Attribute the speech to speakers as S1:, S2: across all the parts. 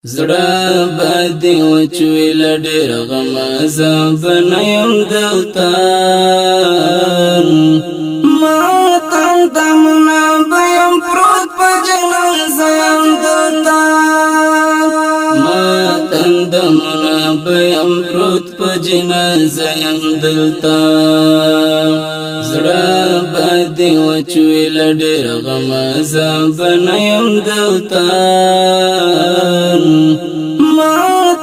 S1: زړه باندې وچوي لډېر غم عذاب نه یم دلته ما تندمونه به یم پروت په جنازه یم دلته ما تندمونه به یم پروت په جنازه یم دلته زړه باندې وچوي لډېر غم عذاب نه یم دلته ما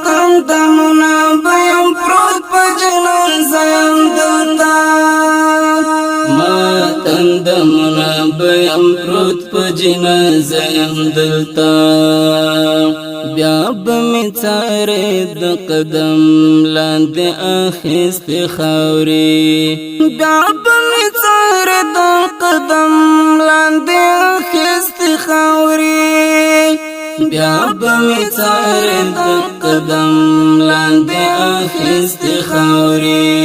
S1: تندمونه به یم پروت په جنازه یم دلته ما تندمونه به یم پروت په جنازه یم دلته بیا به مې څارې د قدم لاندې اخیستې خاورې بیا به مې څارې د قدم لاندې اخیستې خاورې بیا به مې څارې د قدم لاندې اخیستې خاورې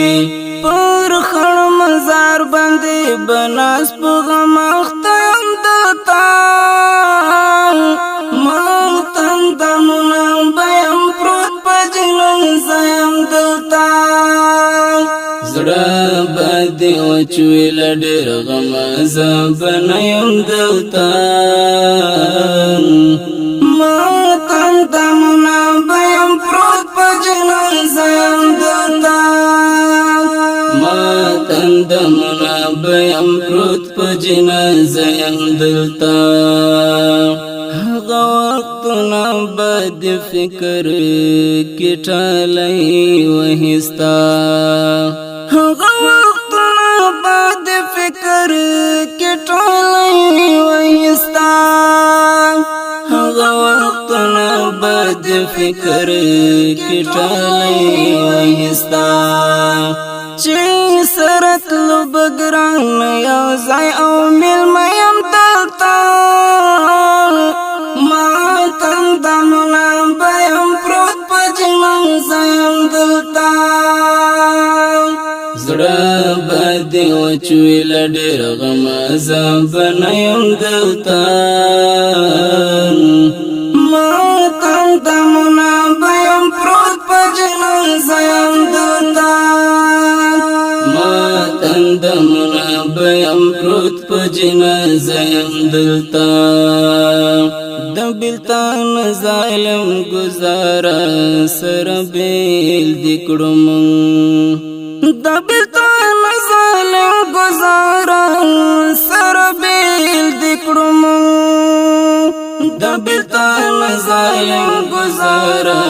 S1: پر خړ مزار باندې به ناست په غم اخته یم دلته ما تندمونه به یم پروت په جنازه یم دلته زړه باندې وچوي لډېر غم عذاب نه یم دلته ما تندمونه به یم پروت په جنازه یم دلته ما تندمونه به یم پروت په جنازه یم دلته هغه وختونه به د فکر کې ټالی وهستا هغه وختونه به د فکر کې ټالی وهستا هغه وختونه به د فکر کې ټالی وهستا چې سره تلو بګران یو ځای او میلمه یم دلته ما تندمونه به یم پروت په جنازه یم دلته زړه باندې وچوي لډېر غم عذاب نه یم دلته ما تندمونه به یم پروت په جنازه یم دلته ما تندمونه به یم پروت په جنازه یم دلته د بلتان ظالم گزاره سره بیل دی کړو د بلتان ظالم گزاره سره بیل دی کړو د بلتان ظالم گزاره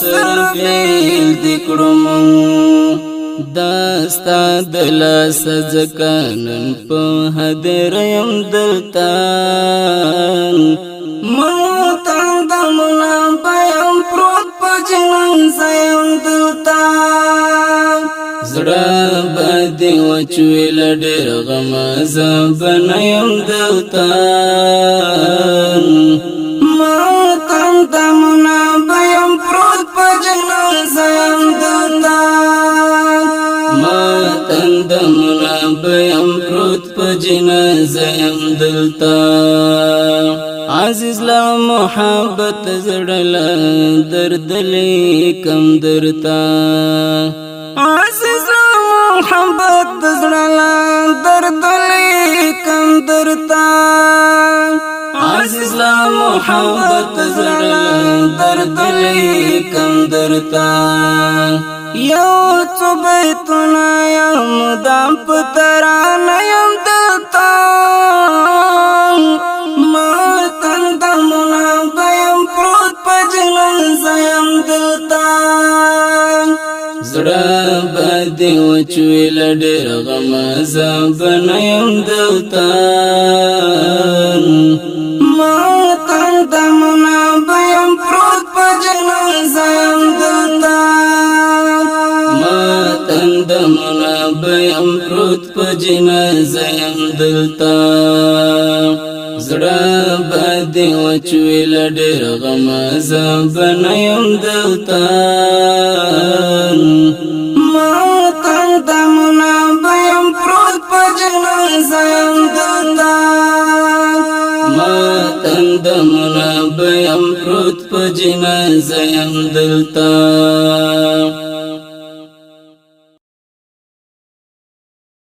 S1: سره بیل دی کړو داستا دلا سزکانن په هدر یم دلته ما تندمونه به یم پروت په جنازه یم دلته زړه باندې وچوي لډېر غم عذاب نه یم دلته ما تندمونه به یم پروت په جنازه یم دلته ما تندمونه به یم پروت په جنازه یم دلته عزیز لا محبت زړه درد لیکم درتا عزیز لا محبت زړه درد لیکم درتا عزیز لا محبت زړه درد لیکم درتا یو څو بیتونه یم دام په ترانه یم دلته ما تندمونه به یم پروت په جنازه یم دلته زړه باندې وچوي لډېر غم عذاب نه یم دلته ما تندمونه به یم پروت په جنازه یم دلته ما تندمونه به یم پروت په جنازه یم دلته زړه باندې وچوي لډېر غم عذاب نه یم دلته ما تندمونه به یم پروت په جنازه یم دلته ما تندمونه به یم پروت په جنازه يم دلتا